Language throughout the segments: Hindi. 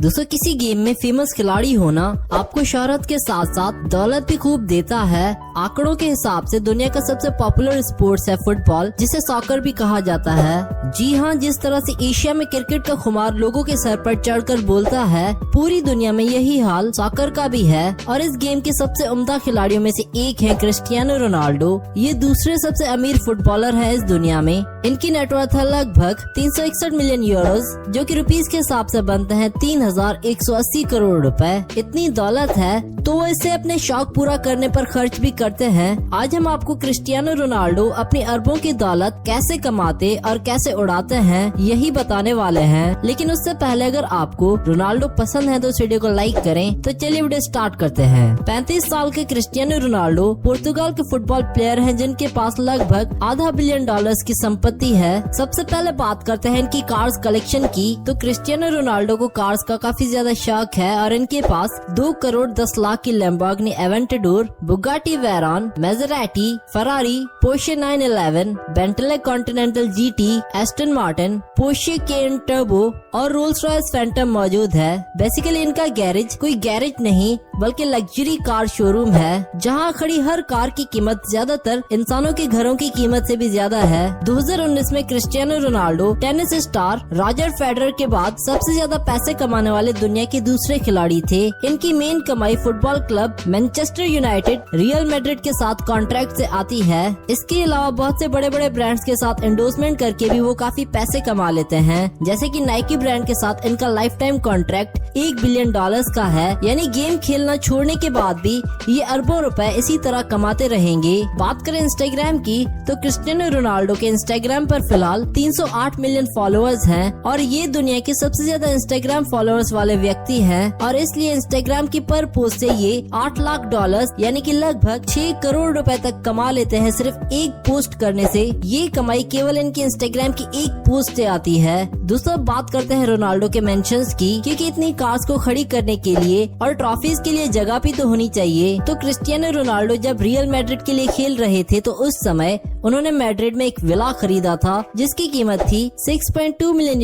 दोस्तों किसी गेम में फेमस खिलाड़ी होना आपको शोहरत के साथ साथ दौलत भी खूब देता है। आंकड़ों के हिसाब से दुनिया का सबसे पॉपुलर स्पोर्ट्स है फुटबॉल, जिसे सॉकर भी कहा जाता है। जी हाँ, जिस तरह से एशिया में क्रिकेट का खुमार लोगों के सर पर चढ़कर बोलता है, पूरी दुनिया में यही हाल सॉकर का भी है। और इस गेम के सबसे उम्दा खिलाड़ियों में से एक है क्रिस्टियानो रोनाल्डो। ये दूसरे सबसे अमीर फुटबॉलर है इस दुनिया में। इनकी नेटवर्थ है लगभग 361 मिलियन यूरोस, जो कि रुपीस के हिसाब से बनते हैं 3180 करोड़ रुपए। इतनी दौलत है तो वो इसे अपने शौक पूरा करने पर खर्च भी करते हैं। आज हम आपको क्रिस्टियानो रोनाल्डो अपनी अरबों की दौलत कैसे कमाते और कैसे उड़ाते हैं यही बताने वाले हैं। लेकिन उससे पहले अगर आपको रोनाल्डो पसंद है तो इस वीडियो को लाइक करें। तो चलिए वीडियो स्टार्ट करते हैं। 35 साल के क्रिस्टियानो रोनाल्डो पुर्तगाल के फुटबॉल प्लेयर हैं, जिनके पास लगभग $500 बिलियन की संपत्ति है। सबसे पहले बात करते हैं इनकी कार्स कलेक्शन की। तो क्रिस्टियानो रोनाल्डो को कार्स का काफी ज्यादा शौक है और इनके पास 2 करोड़ 10 लाख की Lamborghini Aventador, Bugatti Veyron, Maserati, Ferrari, Porsche 911, Bentley Continental GT, Aston Martin, Porsche Cayenne Turbo और रोल्स रॉयस फैंटम मौजूद है। बेसिकली इनका गैरेज कोई गैरेज नहीं बल्कि लग्जरी कार शोरूम है, जहां खड़ी हर कार की कीमत ज्यादातर इंसानों के घरों की कीमत से भी ज्यादा है। 2019 में Cristiano Ronaldo tennis star Roger Federer के बाद सबसे ज्यादा पैसे कमाने वाले दुनिया के दूसरे खिलाड़ी थे। इनकी मेन कमाई football club Manchester United, real Madrid के साथ कॉन्ट्रैक्ट से आती है। इसके अलावा बहुत से बड़े बड़े ब्रांड्स के साथ एंडोर्समेंट करके भी वो काफी पैसे कमा लेते हैं। जैसे कि नाइकी ब्रांड के साथ इनका लाइफ टाइम कॉन्ट्रैक्ट $1 बिलियन का है। यानी गेम खेलना छोड़ने के बाद भी ये अरबों रुपए इसी तरह कमाते रहेंगे। बात करें इंस्टाग्राम की तो क्रिस्टियानो रोनाल्डो के इंस्टाग्राम पर फिलहाल 308 मिलियन फॉलोअर्स हैं और ये दुनिया के सबसे ज्यादा इंस्टाग्राम फॉलोअर्स वाले व्यक्ति हैं। और इसलिए इंस्टाग्राम की पर पोस्ट से ये $8 लाख यानी कि लगभग 6 करोड़ रुपए तक कमा लेते हैं सिर्फ एक पोस्ट करने से। ये कमाई केवल इनके इंस्टाग्राम की एक पोस्ट से आती है। दोस्तों बात करते हैं रोनाल्डो के मेंशंस की, क्योंकि इतनी कार्स को खड़ी करने के लिए और ट्रॉफीज के लिए जगह भी तो होनी चाहिए। तो क्रिस्टियानो रोनाल्डो जब रियल मैड्रिड के लिए खेल रहे थे तो उस समय उन्होंने मैड्रिड में एक विला खरीदा था, जिसकी कीमत थी $6.2 मिलियन,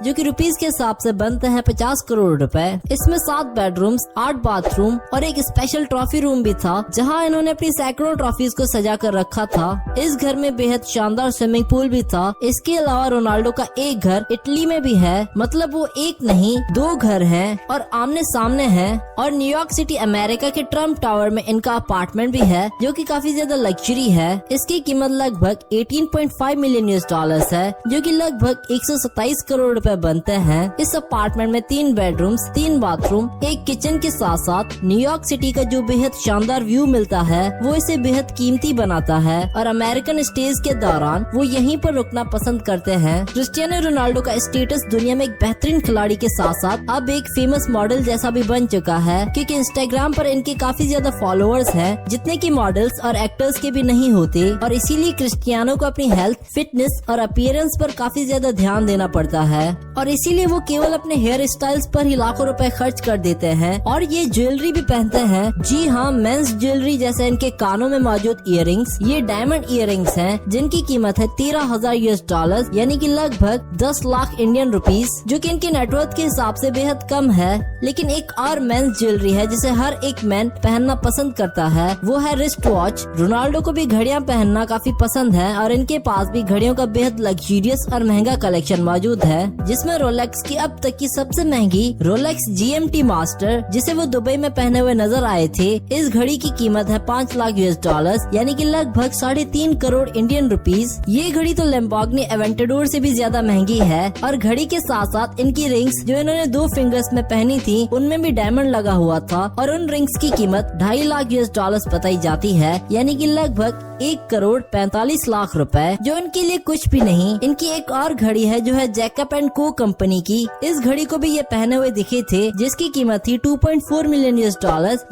जो कि रुपीस के हिसाब से बनते हैं 50 करोड़ रुपए। इसमें 7 बेडरूम्स, 8 बाथरूम और एक स्पेशल ट्रॉफी रूम भी था, जहां इन्होंने अपनी सैकड़ों ट्रॉफीज को सजा कर रखा था। इस घर में बेहद शानदार स्विमिंग पूल भी था। इसके अलावा रोनाल्डो का एक घर इटली में भी है, मतलब वो एक नहीं 2 घर हैं और आमने सामने हैं। और न्यूयॉर्क सिटी अमेरिका के ट्रम्प टावर में इनका अपार्टमेंट भी है, जो कि काफी ज्यादा लग्जरी है। इसकी कीमत लगभग $18.5 मिलियन है, जो कि लगभग 127 करोड़ रुपए बनते हैं। इस अपार्टमेंट में 3 बेडरूम्स, 3 बाथरूम, एक किचन के साथ साथ न्यूयॉर्क सिटी का जो बेहद शानदार व्यू मिलता है वो इसे बेहद कीमती बनाता है। और अमेरिकन स्टेज के दौरान वो यहीं पर रुकना पसंद करते हैं। क्रिस्टियानो रोनाल्डो का स्टेटस दुनिया में एक बेहतरीन खिलाड़ी के साथ साथ अब एक फेमस मॉडल जैसा भी बन चुका है, क्योंकि इंस्टाग्राम पर इनके काफी ज्यादा फॉलोअर्स हैं, जितने की मॉडल्स और एक्टर्स के भी नहीं होते। और इसीलिए क्रिस्टियानो को अपनी हेल्थ, फिटनेस और अपीयरेंस पर काफी ज्यादा ध्यान देना पड़ता है। और इसीलिए वो केवल अपने हेयर स्टाइल्स पर ही लाखों रुपए खर्च कर देते हैं। और ये ज्वेलरी भी पहनते हैं। जी हाँ, मेंस ज्वेलरी जैसे इनके कानों में मौजूद इयररिंग्स, ये डायमंड इयररिंग्स हैं, जिनकी कीमत है $13,000 यानी कि लगभग 10 लाख इंडियन रुपीस, जो कि इनके नेटवर्थ के हिसाब से बेहद कम है। लेकिन एक और मेंस ज्वेलरी है जिसे हर एक मैन पहनना पसंद करता है, वो है रिस्ट वॉच। रोनाल्डो को भी घड़ियां पहनना काफी पसंद है और इनके पास भी घड़ियों का बेहद लग्जरियस और महंगा कलेक्शन मौजूद है, जिसमें रोलेक्स की अब तक की सबसे महंगी रोलेक्स GMT मास्टर, जिसे वो दुबई में पहने हुए नजर आए थे, इस घड़ी की कीमत है $5 लाख यानी कि लगभग 3.5 करोड़ इंडियन रुपीस। ये घड़ी तो लैम्बोर्गिनी एवेंटाडोर से भी ज्यादा महंगी है। और घड़ी के साथ साथ इनकी रिंग्स जो इन्होंने 2 फिंगर्स में पहनी थी, उनमें भी डायमंड लगा हुआ था और उन रिंग्स की कीमत $2.5 लाख बताई जाती है, यानी कि लगभग 1 करोड़ 45 लाख रुपए, जो इनके लिए कुछ भी नहीं। इनकी एक और घड़ी है जो है जैकब एंड को कंपनी की। इस घड़ी को भी ये पहने हुए दिखे थे, जिसकी कीमत थी $2.4 मिलियन,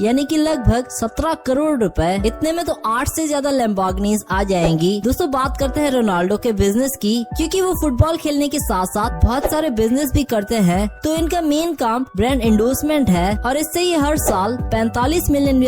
यानी कि लगभग 17 करोड़ रुपए। इतने में तो 8 से ज्यादा लैम्बोर्गिनीज आ जाएंगी। दोस्तों बात करते हैं रोनाल्डो के बिजनेस की, क्योंकि वो फुटबॉल खेलने के साथ साथ बहुत सारे बिजनेस भी करते हैं। तो इनका मेन काम ब्रांड एंडोर्समेंट है और इससे ये हर साल $45 मिलियन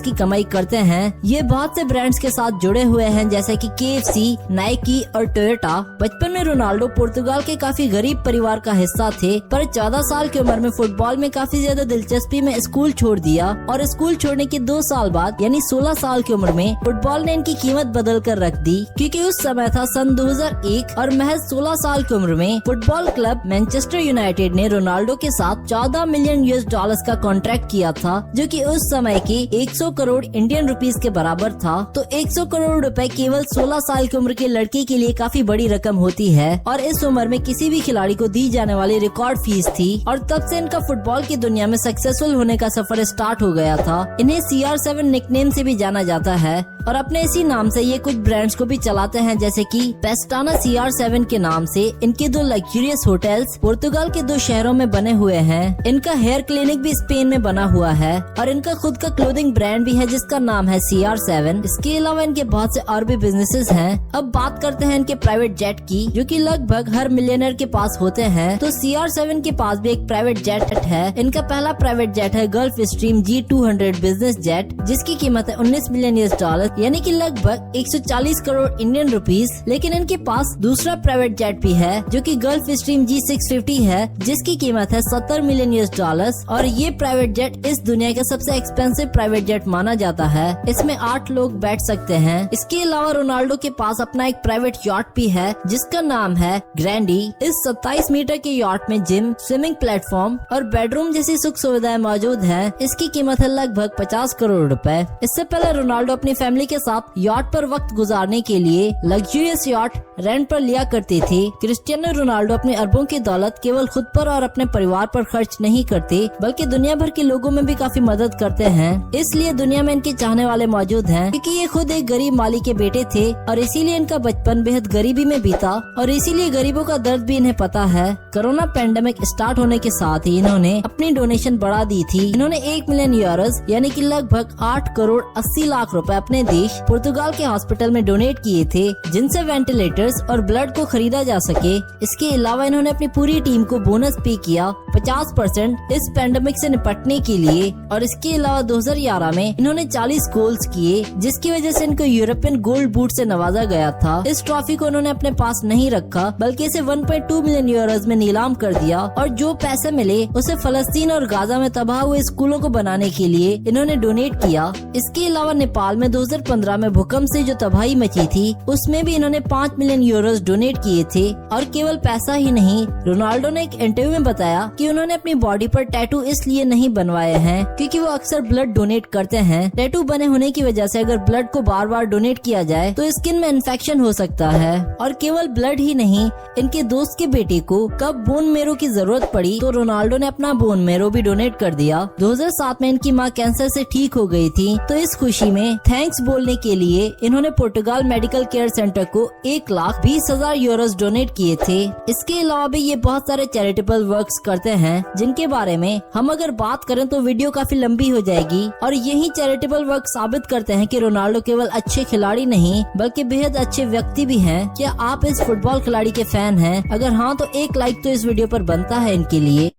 की कमाई करते हैं। ये बहुत से ब्रांड्स के साथ जुड़े हुए हैं जैसे कि KFC, नाइकी और टोयोटा। बचपन में रोनाल्डो पुर्तगाल के काफी गरीब परिवार का हिस्सा थे, पर 14 साल की उम्र में फुटबॉल में काफी ज्यादा दिलचस्पी में स्कूल छोड़ दिया और स्कूल छोड़ने के 2 साल बाद यानी 16 साल की उम्र में फुटबॉल ने इनकी कीमत बदल कर रख दी, क्योंकि उस समय था सन 2001 और महज 16 साल की उम्र में फुटबॉल क्लब मैनचेस्टर यूनाइटेड ने रोनाल्डो के साथ 14 मिलियन US$ का कॉन्ट्रैक्ट किया था, जो कि उस समय के 100 करोड़ इंडियन रुपीस के बराबर था। तो 100 करोड़ रुपए केवल 16 साल की उम्र के लड़के के लिए काफी बड़ी रकम होती है और इस उम्र में किसी भी खिलाड़ी को दी जाने वाली रिकॉर्ड फीस थी। और तब से इनका फुटबॉल की दुनिया में सक्सेसफुल होने का सफर स्टार्ट हो गया था। इन्हें CR7 निकनेम से भी जाना जाता है और अपने इसी नाम से ये कुछ ब्रांड्स को भी चलाते हैं, जैसे कि पेस्टाना CR7 के नाम से इनके 2 लग्जरियस होटल्स पुर्तगाल के 2 शहरों में बने हुए हैं। इनका हेयर क्लिनिक भी स्पेन में बना हुआ है और इनका खुद का क्लोथिंग ब्रांड भी है जिसका नाम है CR7। इसके अलावा इनके बहुत से और भी बिजनेसेस हैं। अब बात करते हैं इनके प्राइवेट जेट की, जो कि लगभग हर मिलियनर के पास होते हैं। तो CR7 के पास भी एक प्राइवेट जेट है। इनका पहला प्राइवेट जेट है gulf stream G200 business jet, जिसकी कीमत है 19 मिलियन US$, यानी कि लगभग 140 करोड़ इंडियन रुपीस। लेकिन इनके पास दूसरा प्राइवेट जेट भी है जो कि गल्फ स्ट्रीम G650 है, जिसकी कीमत है 70 मिलियन US$। और ये प्राइवेट जेट इस दुनिया का सबसे एक्सपेंसिव प्राइवेट जेट माना जाता है। इसमें 8 लोग बैठ सकते हैं। इसके अलावा रोनाल्डो के पास अपना एक प्राइवेट यॉट भी है जिसका नाम है ग्रैंडी। इस 27 मीटर के यॉट में जिम, स्विमिंग प्लेटफॉर्म और बेडरूम जैसी सुख सुविधाएं मौजूद हैं। इसकी कीमत है लगभग 50 करोड़ रुपए। इससे पहले रोनाल्डो अपनी फैमिली के साथ यॉट पर वक्त गुजारने के लिए लग्जरियस यॉट रेंट पर लिया करते थे। क्रिस्टियानो रोनाल्डो अपने अरबों की दौलत केवल खुद पर और अपने परिवार पर खर्च नहीं करते, बल्कि दुनिया भर के लोगों में भी काफी मदद करते हैं। इसलिए दुनिया में इनके चाहने वाले मौजूद हैं, क्योंकि ये खुद एक गरीब माली के बेटे थे और इसीलिए इनका बचपन बेहद गरीबी में बीता और इसीलिए गरीबों का दर्द भी इन्हें पता है। कोरोना पैंडेमिक स्टार्ट होने के साथ ही इन्होंने अपनी डोनेशन बढ़ा दी थी। इन्होंने 1 मिलियन यूरोस यानी कि लगभग 8 करोड़ 80 लाख रुपए अपने देश पुर्तगाल के हॉस्पिटल में डोनेट किए थे, जिनसे वेंटिलेटर्स और ब्लड को खरीदा जा सके। इसके अलावा इन्होंने अपनी पूरी टीम को बोनस पे किया 50% इस पैंडेमिक से निपटने के लिए। और इसके अलावा 2011 में इन्होंने 40 गोल्स किए, जिसकी वजह से इनको यूरोपियन गोल्ड बूट से नवाजा गया था। इस ट्रॉफी को उन्होंने अपने पास नहीं रखा, बल्कि इसे 1.2 मिलियन यूरोस में नीलाम कर दिया और जो पैसे मिले उसे फलस्तीन और गाजा में तबाह हुए स्कूलों को बनाने के लिए इन्होंने डोनेट किया। इसके अलावा नेपाल में 2015 में भूकंप से जो तबाही मची थी, उसमें भी इन्होंने 5 मिलियन यूरोस डोनेट किए थे। और केवल पैसा ही नहीं, रोनाल्डो ने एक इंटरव्यू में बताया कि उन्होंने अपनी बॉडी पर टैटू इसलिए नहीं बनवाए हैं क्योंकि वो अक्सर ब्लड डोनेट करते हैं। टैटू बने होने की वजह से अगर ब्लड को बार बार डोनेट किया जाए तो स्किन में इन्फेक्शन हो सकता है। और केवल ब्लड ही नहीं, इनके दोस्त के बेटे को कब बोन मेरो की जरूरत पड़ी तो रोनाल्डो ने अपना बोन मेरो भी डोनेट कर दिया। 2007 में इनकी मां कैंसर से ठीक हो गई थी, तो इस खुशी में थैंक्स बोलने के लिए इन्होंने पुर्तगाल मेडिकल केयर सेंटर को 1,20,000 यूरोस डोनेट किए थे। इसके अलावा भी ये बहुत सारे चैरिटेबल वर्क्स करते हैं, जिनके बारे में हम अगर बात करें तो वीडियो काफी लंबी हो जाएगी। और यही चैरिटेबल वर्क साबित करते हैं कि रोनाल्डो केवल अच्छे खिलाड़ी नहीं बल्कि बेहद अच्छे व्यक्ति भी हैं। क्या आप इस फुटबॉल खिलाड़ी के फैन हैं? अगर हाँ तो एक लाइक तो इस वीडियो पर बनता है इनके लिए।